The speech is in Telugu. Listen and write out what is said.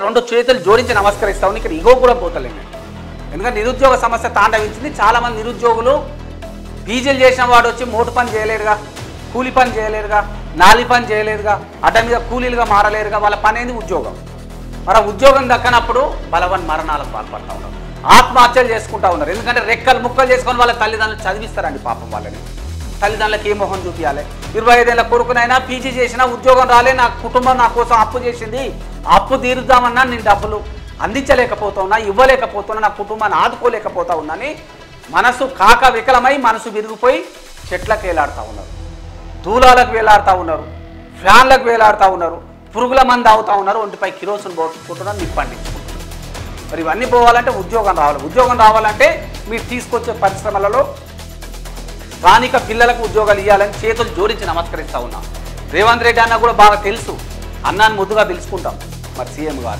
రెండు చేతులు జోడించి నమస్కరిస్తా ఉన్నా. ఇక్కడ ఇగో కూడా పోతలేండి. ఎందుకంటే నిరుద్యోగ సమస్య తాండవించింది. చాలామంది నిరుద్యోగులు పీజీలు చేసిన వాడు వచ్చి మోటు పని చేయలేరుగా, కూలి పని చేయలేరుగా, నాలి పని చేయలేరుగా, అడ్డ మీద కూలీలుగా మారలేరుగా. వాళ్ళ పని ఏంది ఉద్యోగం. మరి ఉద్యోగం దక్కనప్పుడు బలవన్ మరణాలకు పాల్పడతా ఉన్నారు, ఆత్మహత్యలు చేసుకుంటా ఉన్నారు. ఎందుకంటే రెక్కలు ముక్కలు చేసుకొని వాళ్ళ తల్లిదండ్రులు చదివిస్తారండి పాపం. వాళ్ళని తల్లిదండ్రులకు ఏ మొహం చూపించాలి? 25 ఏళ్ళ కొడుకునైనా పీజీ చేసినా ఉద్యోగం రాలే, నా కుటుంబం నా కోసం అప్పు చేసింది, అప్పు తీరుద్దామన్నా నేను డబ్బులు అందించలేకపోతున్నా, ఇవ్వలేకపోతున్నా, నా కుటుంబాన్ని ఆదుకోలేకపోతా ఉన్నాని మనసు కాక వికలమై మనసు విరిగిపోయి చెట్లకు వేలాడుతూ ఉన్నారు, దూలాలకు వేలాడుతూ ఉన్నారు, ఫ్యాన్లకు వేలాడుతూ ఉన్నారు, పురుగుల మంది తాగుతూ ఉన్నారు, ఒంటిపై కిరోసిన్ పోసుకుంటున్నారు, నిప్పండించుకుంటున్నారు. మరి ఇవన్నీ పోవాలంటే ఉద్యోగం రావాలి. ఉద్యోగం రావాలంటే మీరు తీసుకొచ్చే పరిశ్రమలలో స్థానిక పిల్లలకు ఉద్యోగాలు ఇవ్వాలని చేతులు జోడించి నమస్కరిస్తూ ఉన్నాం. రేవంత్ రెడ్డి అన్న కూడా బాగా తెలుసు, అన్నాన్ని ముద్దుగా పిలుచుకుంటాం మరి సీఎం గారు.